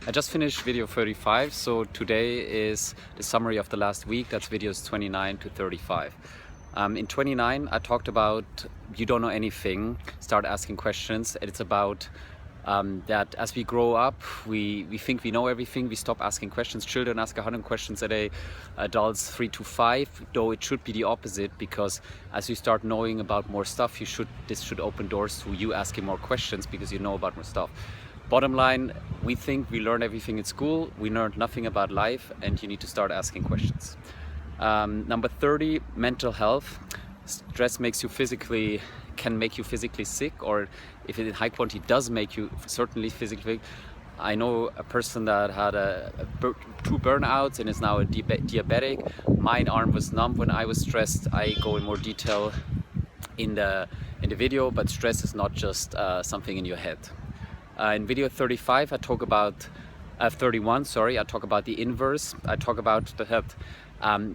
I just finished video 35, so today is the summary of the last week. That's videos 29 to 35. In 29, I talked about you don't know anything, start asking questions. And it's about that as we grow up, we think we know everything, we stop asking questions. Children ask 100 questions a day, adults 3 to 5, though it should be the opposite, because as you start knowing about more stuff, this should open doors to you asking more questions because you know about more stuff. Bottom line, we think we learn everything in school, we learned nothing about life, and you need to start asking questions. Number 30, mental health. Stress can make you physically sick, or if it in high quantity does make you certainly physically. I know a person that had two burnouts and is now a diabetic. My arm was numb when I was stressed. I go in more detail in the video, but stress is not just something in your head. In video 35, I talk about 31, sorry, I talk about the inverse. I talk about that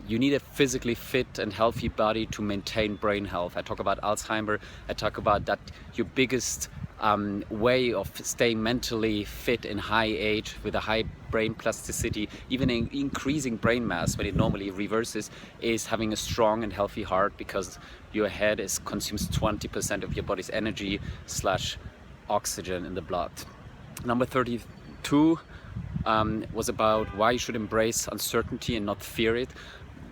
you need a physically fit and healthy body to maintain brain health. I talk about Alzheimer. I talk about that your biggest way of staying mentally fit in high age with a high brain plasticity, even in increasing brain mass when it normally reverses, is having a strong and healthy heart, because your head consumes 20% of your body's energy / oxygen in the blood. Number 32 was about why you should embrace uncertainty and not fear it.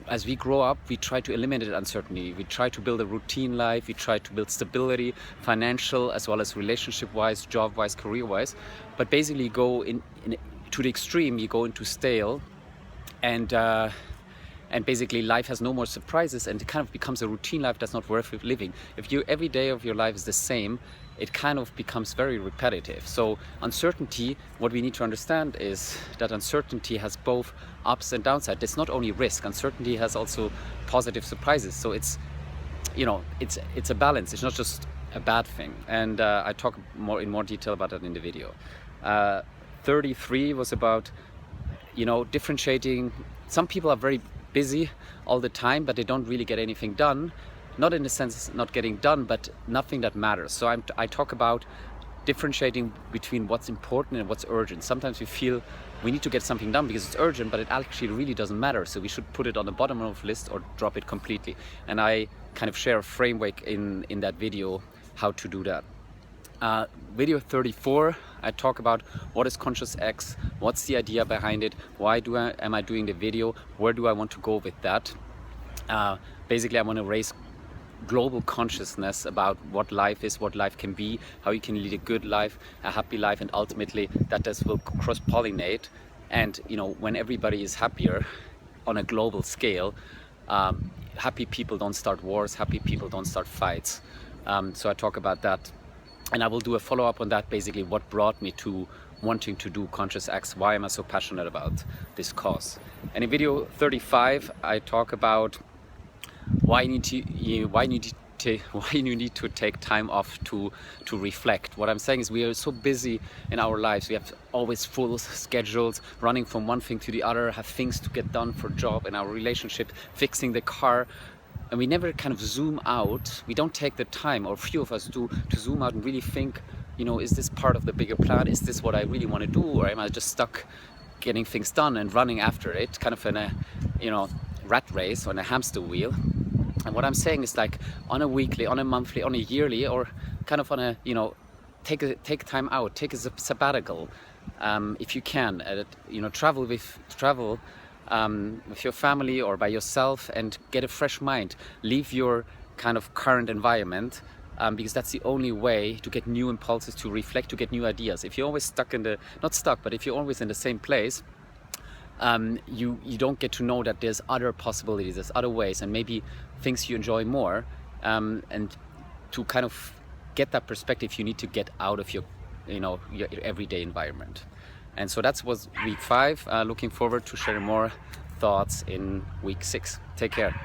As we grow up, we try to eliminate uncertainty. We try to build a routine life. We try to build stability, financial as well as relationship-wise, job-wise, career-wise. But basically, go to the extreme. You go into stale, and basically life has no more surprises, and it kind of becomes a routine life that's not worth living. If every day of your life is the same, it kind of becomes very repetitive. So uncertainty, what we need to understand is that uncertainty has both ups and downsides. It's not only risk, uncertainty has also positive surprises. So it's a balance. It's not just a bad thing. And I talk in more detail about that in the video. 33 was about differentiating. Some people are very busy all the time, but they don't really get anything done. Not in the sense not getting done, but nothing that matters. So I talk about differentiating between what's important and what's urgent. Sometimes we feel we need to get something done because it's urgent, but it actually really doesn't matter. So we should put it on the bottom of the list or drop it completely. And I kind of share a framework in that video how to do that. Video 34, I talk about what is ConsciousX, what's the idea behind it, why am I doing the video, where do I want to go with that. Basically, I want to raise global consciousness about what life is, what life can be, how you can lead a good life, a happy life, and ultimately that this will cross-pollinate. And when everybody is happier on a global scale, happy people don't start wars, happy people don't start fights. So I talk about that, and I will do a follow-up on that, basically what brought me to wanting to do ConsciousX, why am I so passionate about this cause. And in video 35, I talk about why you need to take time off to reflect. What I'm saying is we are so busy in our lives. We have always full schedules, running from one thing to the other, have things to get done for job, in our relationship, fixing the car, and we never kind of zoom out. We don't take the time, or few of us do, to zoom out and really think, is this part of the bigger plan? Is this what I really want to do, or am I just stuck getting things done and running after it, kind of in a rat race, on a hamster wheel? And what I'm saying is, like, on a weekly, on a monthly, on a yearly, or kind of on a take time out, take a sabbatical, if you can, travel with your family or by yourself, and get a fresh mind. Leave your kind of current environment, because that's the only way to get new impulses, to reflect, to get new ideas. If you're always if you're always in the same place, you don't get to know that there's other possibilities, there's other ways, and maybe things you enjoy more. And to kind of get that perspective, you need to get out of your everyday environment. And so that was week 5. Looking forward to sharing more thoughts in week 6. Take care.